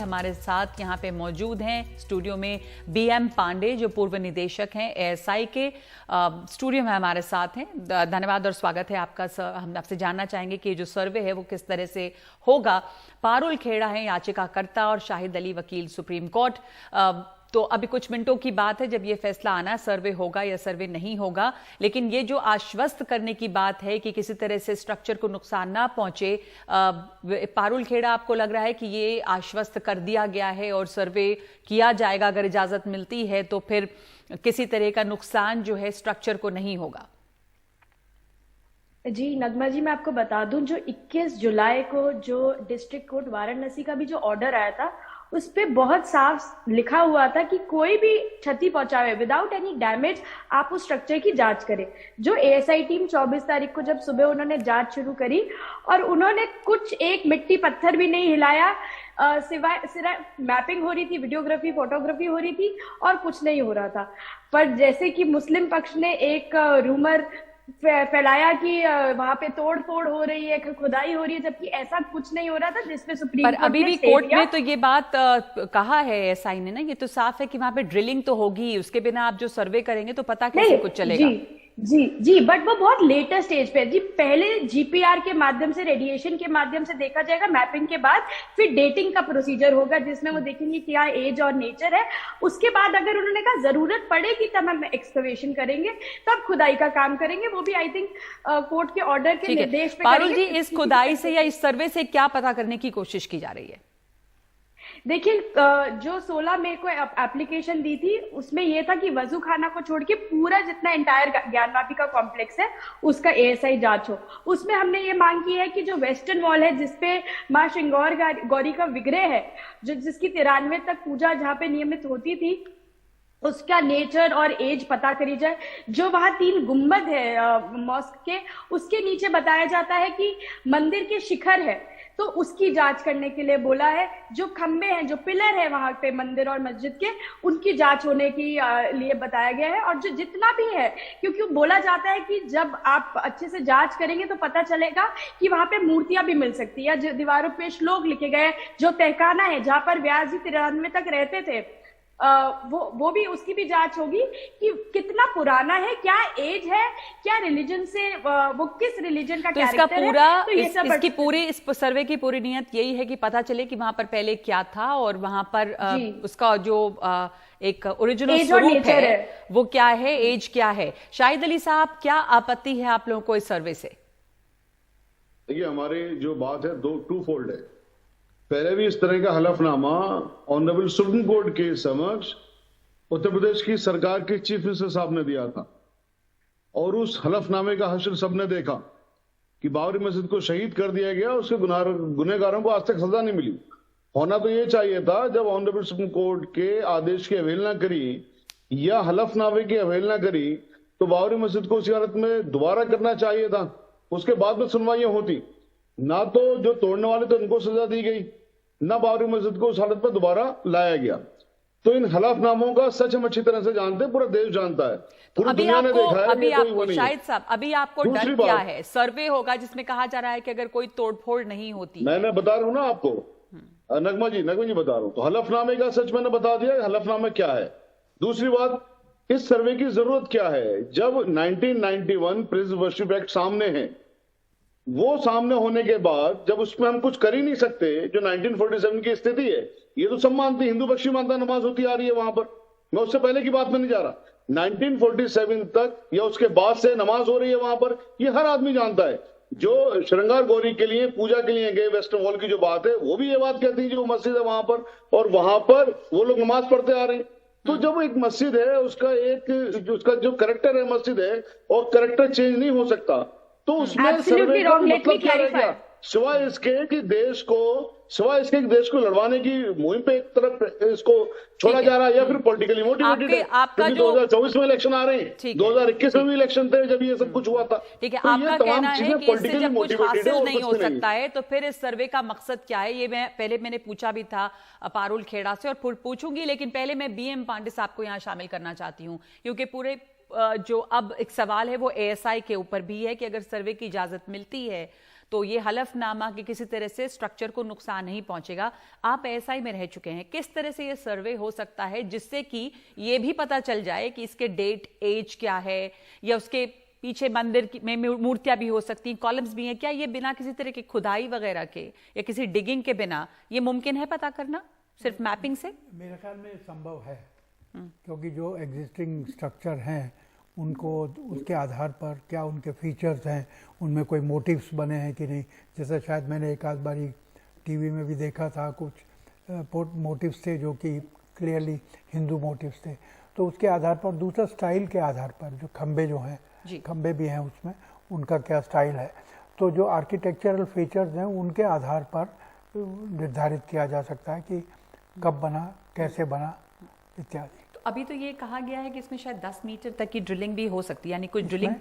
हमारे साथ यहाँ पे मौजूद हैं स्टूडियो में बीएम पांडे जो पूर्व निदेशक हैं एएसआई के, स्टूडियो में हमारे साथ हैं। धन्यवाद और स्वागत है आपका सर। हम आपसे जानना चाहेंगे कि जो सर्वे है वो किस तरह से होगा। पारुल खेड़ा है याचिकाकर्ता और शाहिद अली वकील सुप्रीम कोर्ट। तो अभी कुछ मिनटों की बात है जब ये फैसला आना सर्वे होगा या सर्वे नहीं होगा, लेकिन ये जो आश्वस्त करने की बात है कि किसी तरह से स्ट्रक्चर को नुकसान ना पहुंचे, पारुल खेड़ा आपको लग रहा है कि ये आश्वस्त कर दिया गया है और सर्वे किया जाएगा, अगर इजाजत मिलती है तो फिर किसी तरह का नुकसान जो है स्ट्रक्चर को नहीं होगा? जी नगमा जी, मैं आपको बता दूं, जो 21 जुलाई को जो डिस्ट्रिक्ट कोर्ट वाराणसी का भी जो ऑर्डर आया था उस पे बहुत साफ लिखा हुआ था कि कोई भी क्षति पहुंचावे विदाउट एनी डैमेज आप उस स्ट्रक्चर की जांच करें। जो एएसआई टीम 24 तारीख को जब सुबह उन्होंने जांच शुरू करी और उन्होंने कुछ एक मिट्टी पत्थर भी नहीं हिलाया, सिवाय सिर्फ मैपिंग हो रही थी, वीडियोग्राफी फोटोग्राफी हो रही थी और कुछ नहीं हो रहा था। पर जैसे कि मुस्लिम पक्ष ने एक रूमर फैलाया कि वहां पे तोड़ फोड़ हो रही है, खुदाई हो रही है, जबकि ऐसा कुछ नहीं हो रहा था, जिसपे सुप्रीम कोर्ट अभी भी कोर्ट में तो ये बात कहा है एएसआई ने ना, ये तो साफ है कि वहां पे ड्रिलिंग तो होगी, उसके बिना आप जो सर्वे करेंगे तो पता कैसे कुछ चलेगा। जी, बट वो बहुत लेटर स्टेज पे है जी। पहले जीपीआर के माध्यम से, रेडिएशन के माध्यम से देखा जाएगा, मैपिंग के बाद फिर डेटिंग का प्रोसीजर होगा जिसमें वो देखेंगे क्या एज और नेचर है। उसके बाद अगर उन्होंने कहा जरूरत पड़ेगी तब हम एक्सकवेशन करेंगे, तब खुदाई का काम करेंगे। वो भी आई थिंक कोर्ट के ऑर्डर के निर्देश पे। पारुल जी, इस खुदाई से या इस सर्वे से क्या पता करने की कोशिश की जा रही है? देखिए, जो 16 मई को एप्लीकेशन दी थी उसमें यह था कि वजू खाना को छोड़ के पूरा जितना इंटायर ज्ञान वाटिका कॉम्प्लेक्स है उसका एएसआई जांच हो। उसमें हमने ये मांग की है कि जो वेस्टर्न वॉल है जिसपे माँ श्रृंगार गौरी का विग्रह है, जिसकी 93 तक पूजा जहाँ पे नियमित होती थी, उसका नेचर और एज पता करी जाए। जो वहां 3 गुम्बद है मॉस्क के, उसके नीचे बताया जाता है कि मंदिर के शिखर है, तो उसकी जांच करने के लिए बोला है। जो खंबे हैं, जो पिलर है वहां पे मंदिर और मस्जिद के, उनकी जांच होने की लिए बताया गया है। और जो जितना भी है, क्योंकि बोला जाता है कि जब आप अच्छे से जांच करेंगे तो पता चलेगा कि वहां पे मूर्तियां भी मिल सकती है, जो दीवारों पे श्लोक लिखे गए, जो तहखाना है जहां पर व्यास जी 93 तक रहते थे, वो भी, उसकी भी जांच होगी कि कितना पुराना है, क्या एज है, क्या रिलीजन से, वो किस रिलीजन का कैरेक्टर है। तो ये सब इसकी पूरी, इस सर्वे की पूरी नियत यही है कि पता चले कि वहां पर पहले क्या था और वहां पर उसका जो एक ओरिजिनल स्वरूप है वो क्या है, एज क्या है। शाहिद अली साहब, क्या आपत्ति है आप लोगों को इस सर्वे से? देखिए, हमारी जो बात है टू फोल्ड है। पहले भी इस तरह का हलफनामा ऑनरेबल सुप्रीम कोर्ट के समक्ष उत्तर प्रदेश की सरकार के चीफ मिनिस्टर साहब ने दिया था और उस हलफनामे का हश्र सबने देखा कि बाबरी मस्जिद को शहीद कर दिया गया, उसके गुनहगारों को आज तक सजा नहीं मिली। होना तो ये चाहिए था, जब ऑनरेबल सुप्रीम कोर्ट के आदेश की अवहेलना करी या हलफनामे की अवहेलना करी तो बाबरी मस्जिद को उसी हालत में दोबारा करना चाहिए था, उसके बाद में सुनवाइयां होती। ना तो जो तोड़ने वाले थे उनको सजा दी गई, ना बाबरी मस्जिद को उस हालत पर दोबारा लाया गया। तो इन हलफनामों का सच हम अच्छी तरह से जानते हैं, पूरा देश जानता है, पूरी दुनिया ने देखा है। अभी आपको शाहिद साहब, अभी आपको डर क्या है? सर्वे होगा जिसमें कहा जा रहा है कि अगर कोई तोड़फोड़ नहीं होती। मैं बता रहा हूं ना आपको नगमा जी बता रहा हूं, तो हलफनामे का सच मैंने बता दिया, हलफनामा क्या है। दूसरी बात, इस सर्वे की जरूरत क्या है जब 1991 प्रिजन वर्शिप एक्ट सामने है। वो सामने होने के बाद जब उसमें हम कुछ कर ही नहीं सकते, जो 1947 की स्थिति है, ये तो सब मानते, हिंदू बख्शी मानता नमाज होती आ रही है वहां पर, मैं उससे पहले की बात में नहीं जा रहा। 1947 तक या उसके बाद से नमाज हो रही है वहां पर, ये हर आदमी जानता है। जो श्रृंगार गौरी के लिए पूजा के लिए गए वेस्टर्न वॉल की जो बात है, वो भी ये बात कहती है जो मस्जिद है वहां पर, और वहां पर वो लोग नमाज पढ़ते आ रहे हैं। तो जब एक मस्जिद है, उसका जो करेक्टर है मस्जिद है, और करेक्टर चेंज नहीं हो सकता, तो उसमें सर्वे का मतलब क्या रह गया? सिवाय इसके कि देश को लड़वाने की मुहिम पे एक तरफ इसको छोड़ा जा रहा है, या फिर पॉलिटिकली मोटिवेटेड है। आपका जो 2024 में इलेक्शन आ रहे हैं, 2021 में भी इलेक्शन थे जब ये सब कुछ हुआ था। ठीक है, आपका कहना है कि इससे जब कुछ हासिल नहीं हो सकता है तो फिर इस सर्वे का मकसद क्या है? ये मैंने पूछा भी था पारुल खेड़ा से और पूछूंगी, लेकिन पहले मैं बीएम पांडे साहब को यहाँ शामिल करना चाहती हूँ, क्योंकि पूरे जो अब एक सवाल है वो एएसआई के ऊपर भी है कि अगर सर्वे की इजाजत मिलती है तो ये हलफनामा कि किसी तरह से स्ट्रक्चर को नुकसान नहीं पहुंचेगा। आप एएसआई में रह चुके हैं, किस तरह से ये सर्वे हो सकता है जिससे कि ये भी पता चल जाए कि इसके डेट एज क्या है, या उसके पीछे मंदिर में मूर्तियां भी हो सकती हैं, कॉलम्स भी हैं, क्या ये बिना किसी तरह की खुदाई वगैरह के या किसी डिगिंग के बिना ये मुमकिन है पता करना सिर्फ मैपिंग से? मेरे ख्याल में संभव है, क्योंकि जो एग्जिस्टिंग स्ट्रक्चर हैं उनको उसके आधार पर क्या उनके फीचर्स हैं, उनमें कोई मोटिव्स बने हैं कि नहीं। जैसे शायद मैंने एक आध बारी टीवी में भी देखा था, कुछ मोटिव्स थे जो कि क्लियरली हिंदू मोटिव्स थे। तो उसके आधार पर, दूसरा स्टाइल के आधार पर, जो खंबे जो हैं, खंबे भी हैं उसमें, उनका क्या स्टाइल है, तो जो आर्किटेक्चरल फीचर्स हैं उनके आधार पर निर्धारित किया जा सकता है कि कब बना, कैसे बना, इत्यादि। तो अभी तो ये कहा गया है कि इसमें शायद 10 मीटर तक की ड्रिलिंग भी हो सकती है, यानी कुछ ड्रिलिंग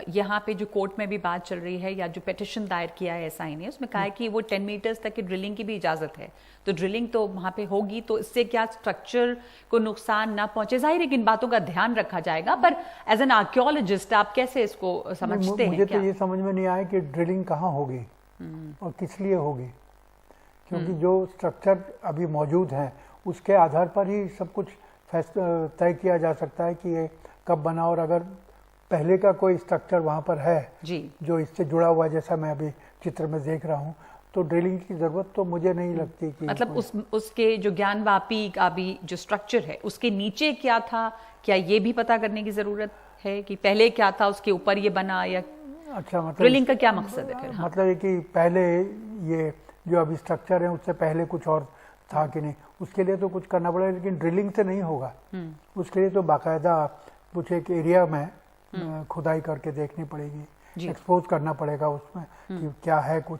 यहाँ पे जो कोर्ट में भी बात चल रही है या जो पिटिशन दायर किया है एसआई ने, उसमें कहा है कि वो 10 मीटर्स तक की ड्रिलिंग की भी इजाजत है। तो ड्रिलिंग तो वहां पे होगी, तो इससे क्या स्ट्रक्चर को नुकसान ना पहुंचे? जाहिर है कि इन बातों का ध्यान रखा जाएगा, पर एज एन आर्कियोलॉजिस्ट आप कैसे इसको समझते हैं? मुझे तो ये समझ में नहीं आया कि ड्रिलिंग कहाँ होगी और किस लिए होगी, क्योंकि जो स्ट्रक्चर अभी मौजूद है उसके आधार पर ही सब कुछ तय किया जा सकता है कि ये कब बना। और अगर पहले का कोई स्ट्रक्चर वहाँ पर है जी, जो इससे जुड़ा हुआ, जैसा मैं अभी चित्र में देख रहा हूँ, तो ड्रिलिंग की जरूरत तो मुझे नहीं लगती कि मतलब उसके जो ज्ञानवापी का भी जो स्ट्रक्चर है उसके नीचे क्या था, क्या ये भी पता करने की जरूरत है कि पहले क्या था, उसके ऊपर ये बना, या अच्छा, मतलब ड्रिलिंग का क्या मकसद है फिर? हाँ। मतलब ये कि पहले ये जो अभी स्ट्रक्चर है उससे पहले कुछ और था कि नहीं, उसके लिए तो कुछ करना पड़ेगा, लेकिन ड्रिलिंग से नहीं होगा। उसके लिए तो बाकायदा कुछ एक एरिया में खुदाई करके देखनी पड़ेगी, एक्सपोज करना पड़ेगा उसमें कि क्या है, कुछ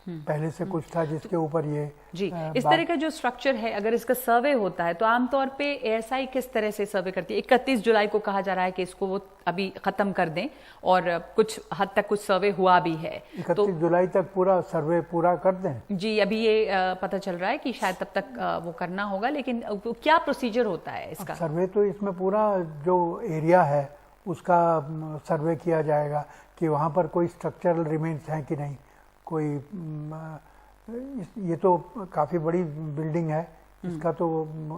पहले से कुछ था जिसके ऊपर ये जी इस तरह का जो स्ट्रक्चर है, अगर इसका सर्वे होता है तो आमतौर पे एएसआई किस तरह से सर्वे करती है? 31 जुलाई को कहा जा रहा है कि इसको वो अभी खत्म कर दें, और कुछ हद तक कुछ सर्वे हुआ भी है। 31 जुलाई तक पूरा सर्वे पूरा कर दें? जी, अभी ये पता चल रहा है कि शायद तब तक वो करना होगा, लेकिन क्या प्रोसीजर होता है इसका? सर्वे तो इसमें पूरा जो एरिया है उसका सर्वे किया जाएगा कि वहाँ पर कोई स्ट्रक्चरल रिमेन्स हैं कि नहीं, कोई ये तो काफ़ी बड़ी बिल्डिंग है, इसका तो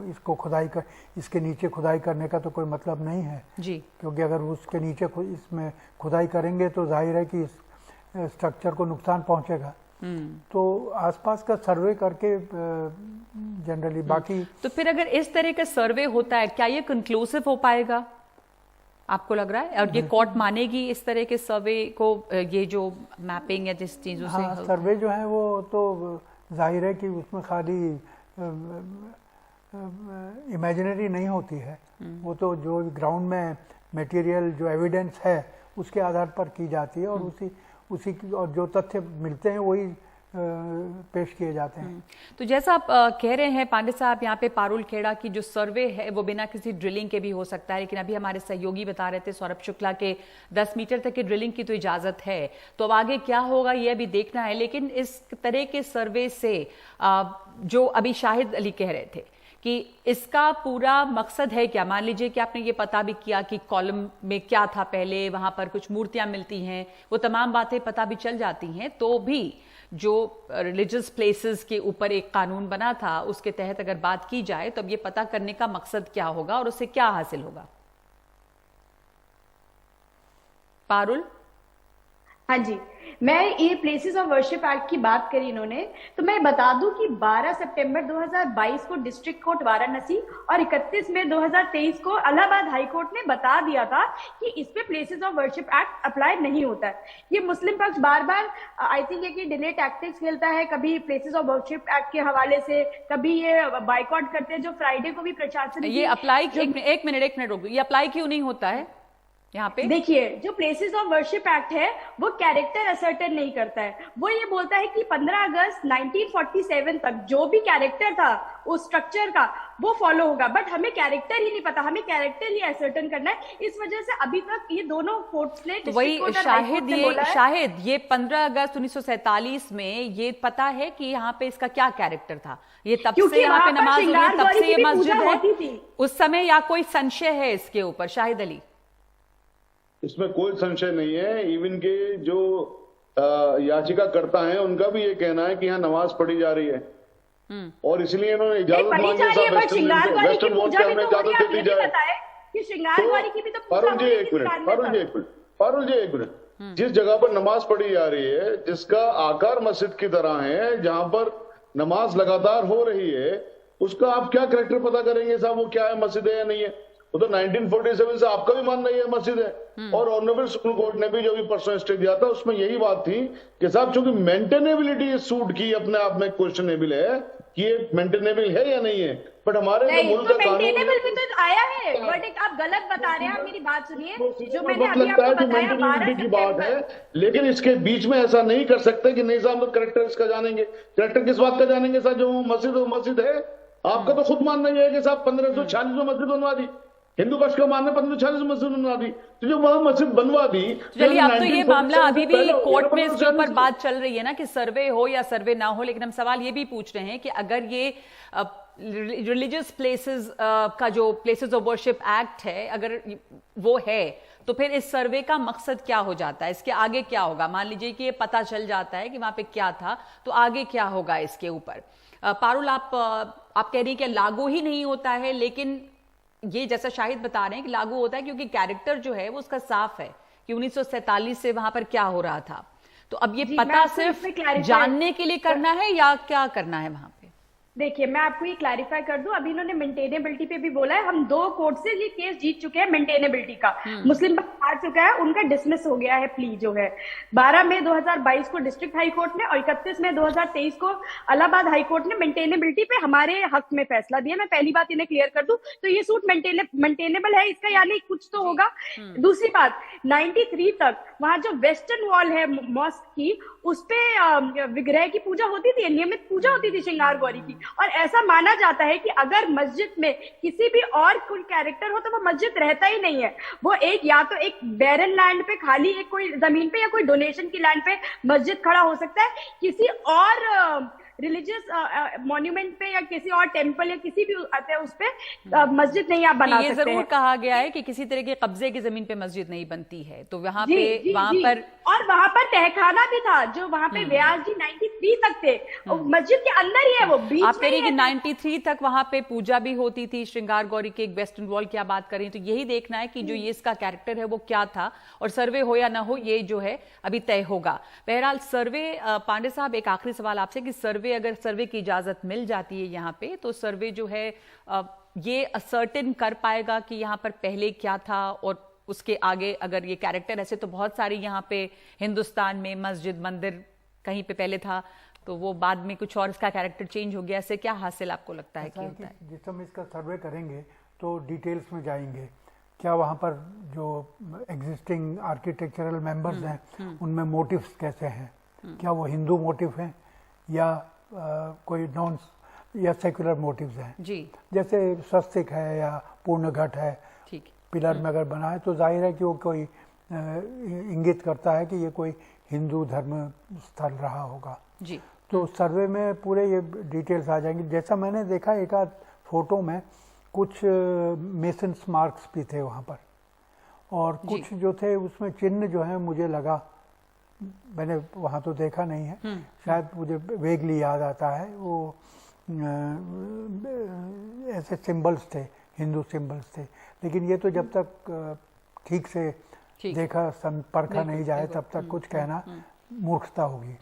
इसको खुदाई कर, इसके नीचे खुदाई करने का तो कोई मतलब नहीं है जी, क्योंकि अगर उसके नीचे इसमें खुदाई करेंगे तो जाहिर है कि इस स्ट्रक्चर को नुकसान पहुंचेगा। तो आसपास का सर्वे करके जनरली बाकी। तो फिर अगर इस तरह का सर्वे होता है, क्या ये कंक्लूसिव हो पाएगा आपको लग रहा है? और ये कोर्ट मानेगी इस तरह के सर्वे को, ये जो मैपिंग या जिस चीजों से? हाँ, सर्वे जो है वो तो जाहिर है कि उसमें खाली इमेजिनरी नहीं होती है, वो तो जो ग्राउंड में मटेरियल जो एविडेंस है उसके आधार पर की जाती है, और उसी की और जो तथ्य मिलते हैं वही पेश किए जाते हैं। तो जैसा आप कह रहे हैं पांडे साहब, यहाँ पे पारुल खेड़ा की जो सर्वे है वो बिना किसी ड्रिलिंग के भी हो सकता है, लेकिन अभी हमारे सहयोगी बता रहे थे सौरभ शुक्ला के 10 मीटर तक की ड्रिलिंग की तो इजाजत है। तो अब आगे क्या होगा ये अभी देखना है, लेकिन इस तरह के सर्वे से जो अभी शाहिद अली कह रहे थे कि इसका पूरा मकसद है क्या? मान लीजिए कि आपने ये पता भी किया कि कॉलम में क्या था पहले, वहां पर कुछ मूर्तियां मिलती हैं, वो तमाम बातें पता भी चल जाती हैं, तो भी जो रिलीजियस प्लेसेस के ऊपर एक कानून बना था उसके तहत अगर बात की जाए तो अब ये पता करने का मकसद क्या होगा और उससे क्या हासिल होगा? पारुल? हाँ जी, मैं ये प्लेसेस ऑफ वर्शिप एक्ट की बात करी इन्होंने, तो मैं बता दूं कि 12 सितंबर 2022 को डिस्ट्रिक्ट कोर्ट वाराणसी और 31 मई 2023 को इलाहाबाद हाई कोर्ट ने बता दिया था कि इस पे places of worship act apply नहीं होता है। ये मुस्लिम पक्ष बार बार आई थिंक ये कि डिले टैक्टिक्स खेलता है, कभी प्लेसेस ऑफ वर्शिप एक्ट के हवाले से, कभी ये बाइकआउट करते हैं। जो फ्राइडे को भी प्रशासन ये अप्लाई, एक मिनट रुक, ये अप्लाई क्यों नहीं होता है यहाँ पे? देखिए, जो प्लेसेस ऑफ वर्शिप एक्ट है वो कैरेक्टर असर्टेन नहीं करता है, वो ये बोलता है कि 15 अगस्त 1947 तक जो भी कैरेक्टर था उस स्ट्रक्चर का वो फॉलो होगा, बट हमें कैरेक्टर ही नहीं पता, हमें कैरेक्टर ही असर्टेन करना है। इस वजह से अभी तक ये दोनों कोर्ट्स ने तो वही शाहिद ये 15 अगस्त 1947 में ये पता है कि यहाँ पे इसका क्या कैरेक्टर था, ये तब से यहाँ पे नमाज हो रही, तब से ये मस्जिद है उस समय, या कोई संशय है इसके ऊपर? शाहिद अली? इसमें कोई संशय नहीं है। इवन के जो याचिकाकर्ता हैं उनका भी ये कहना है कि यहाँ नमाज पढ़ी जा रही है और इसलिए इन्होंने इजाजत पढ़ी मांगी जा रही है, साहब बट श्रृंगारवाड़ी की वेस्टर्न वॉल पूजा से भी हमें तो हो रही इजाजत है। दे आप दी ये भी जाए। बताएं कि श्रृंगारवाड़ी की भी तो पूजा पारुल हो जी रही एक थी मिनट, इस्लाम में पारुल जी तो। एक मिनट, पारुल जी एक मिनट। जिस जगह पर नमाज पढ़ी जा रही है, जिसका आकार मस्जिद की तरह है, जहां पर नमाज लगातार हो रही है, उसका आप क्या करैक्टर पता करेंगे साहब, वो क्या है, मस्जिद है या नहीं है? वो तो 1947 से आपका भी मानना ही है मस्जिद है। और ऑनरेबल सुप्रीम कोर्ट ने भी जो भी परसों स्टे दिया था उसमें यही बात थी कि साहब चूंकि मेंटेनेबिलिटी इस सूट की अपने आप में क्वेश्चनेबल है कि ये मेंटेनेबल है या नहीं है, बट हमारे जो नहीं, मुल्क तो का कानून मेंटेनेबल भी तो आया है, वर्डिक्ट आप गलत बता रहे हैं। आप मेरी बात सुनिए, जो मैंने वक्त अभी लगता आपको है कि बताया 12 मेंटेनेबिलिटी की बात है, सितंबर। लेकिन इसके बीच में ऐसा नहीं कर सकते कि नहीं साहब लोग करेक्टर इसका जानेंगे। करेक्टर किस बात का जानेंगे साहब, जो मस्जिद है। आपका तो खुद मानना ही है कि साहब 1546 में मस्जिद बनवा दी, हिंदू पक्ष का मानना 1546 में मस्जिद बनवा दी, तो जो वहां मस्जिद बनवा दी। चलिए, अब तो ये मामला अभी भी कोर्ट में इसके ऊपर 1947 बात चल रही है ना कि सर्वे हो या सर्वे ना हो, लेकिन हम सवाल ये भी पूछ रहे हैं कि अगर ये रिलीजियस प्लेसेस का जो प्लेसेस ऑफ वर्शिप एक्ट है, अगर वो है, तो फिर इस सर्वे का मकसद क्या हो जाता है? इसके आगे क्या होगा? मान लीजिए कि ये पता चल जाता है कि वहां पे क्या था, तो आगे क्या होगा इसके ऊपर? पारुल, आप कह रही हैं कि लागू ही नहीं होता है, लेकिन ये जैसा शाहिद बता रहे हैं कि लागू होता है क्योंकि कैरेक्टर जो है वो उसका साफ है कि 1947 से वहां पर क्या हो रहा था। तो अब ये जी, मैं पता आपको सिर्फ इसमें clarify- जानने के लिए करना है या क्या करना है वहां पे? देखिए, मैं आपको ये क्लैरिफाई कर दूं, अभी इन्होंने मेंटेनेबिलिटी पे भी बोला है। हम 2 कोर्ट से ये केस जीत चुके हैं मेंटेनेबिलिटी का। मुस्लिम पक्ष हार चुका है, उनका डिसमिस हो गया है प्ली जो है। 12 मई 2022 को डिस्ट्रिक्ट हाई कोर्ट ने और 31 मई 2023 को इलाहाबाद हाई कोर्ट ने मेंटेनेबिलिटी पे हमारे हक में फैसला दिया। मैं पहली बात इन्हें क्लियर कर दूं, तो ये सूट मेंटेनेबल है, इसका यानी कुछ तो होगा। दूसरी बात, 93 तक वहां जो वेस्टर्न वॉल है मॉस्क की, उस पे विग्रह की पूजा होती थी, नियमित पूजा होती थी श्रृंगार गौरी की। और ऐसा माना जाता है कि अगर मस्जिद में किसी भी और कोई कैरेक्टर हो तो वो मस्जिद रहता ही नहीं है। वो एक या तो एक बैरन लैंड पे, खाली एक कोई जमीन पे, या कोई डोनेशन की लैंड पे मस्जिद खड़ा हो सकता है। किसी और रिलीजियस मॉन्यूमेंट पे या किसी और टेम्पल या किसी भी उस पे मस्जिद नहीं आप बना ये सकते जरूर हैं। कहा गया है कि किसी तरह के कब्जे की जमीन पे मस्जिद नहीं बनती है, तो वहां जी, पे जी, वहां जी। पर और वहां पर तहखाना भी था, जो वहां पे व्यास जी 93 तक थे। और मस्जिद के अंदर ही है, वो बीच आप में कह रही ही कि है। 93 तक वहां पे पूजा भी होती थी श्रृंगार गौरी के। एक वेस्टर्न वॉल की आप बात करें तो यही देखना है कि जो ये इसका कैरेक्टर है वो क्या था, और सर्वे हो या ना हो ये जो है अभी तय होगा। बहरहाल सर्वे, पांडे साहब, एक आखिरी सवाल आपसे कि सर्वे, अगर सर्वे की इजाजत मिल जाती है यहाँ पे, तो सर्वे जो है ये असर्टेन कर पाएगा कि यहाँ पर पहले क्या था, और उसके आगे अगर ये कैरेक्टर, ऐसे तो बहुत सारी यहाँ पे हिंदुस्तान में मस्जिद मंदिर कहीं पे पहले था, तो वो बाद में कुछ और इसका कैरेक्टर चेंज हो गया, ऐसे क्या हासिल आपको लगता है कि होता है? जिस हम इसका सर्वे करेंगे तो डिटेल्स में जाएंगे। क्या वहाँ पर जो एग्जिस्टिंग आर्किटेक्चरल मेंबर्स हैं उनमें मोटिव्स कैसे हैं, क्या वो हिंदू मोटिव हैं या कोई नॉन या सेक्युलर मोटिव्स हैं। जी, जैसे स्वस्तिक है या पूर्ण घट है, ठीक, पिलर में अगर बना है तो जाहिर है कि वो कोई इंगित करता है कि ये कोई हिंदू धर्म स्थल रहा होगा। जी, तो सर्वे में पूरे ये डिटेल्स आ जाएंगी। जैसा मैंने देखा एक आध फोटो में कुछ मेसन्स मार्क्स भी थे वहाँ पर, और कुछ जो थे उसमें चिन्ह जो है, मुझे लगा, मैंने वहाँ तो देखा नहीं है, शायद मुझे वेगली याद आता है, वो ऐसे सिंबल्स थे, हिंदू सिंबल्स थे। लेकिन ये तो जब तक ठीक से देखा परखा नहीं जाए तब तक कुछ कहना मूर्खता होगी।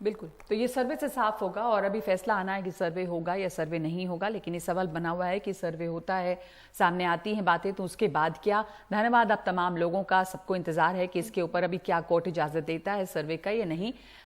बिल्कुल। तो ये सर्वे से साफ होगा, और अभी फैसला आना है कि सर्वे होगा या सर्वे नहीं होगा, लेकिन ये सवाल बना हुआ है कि सर्वे होता है, सामने आती हैं बातें, तो उसके बाद क्या? धन्यवाद आप तमाम लोगों का, सबको इंतजार है कि इसके ऊपर अभी क्या कोर्ट इजाजत देता है सर्वे का या नहीं।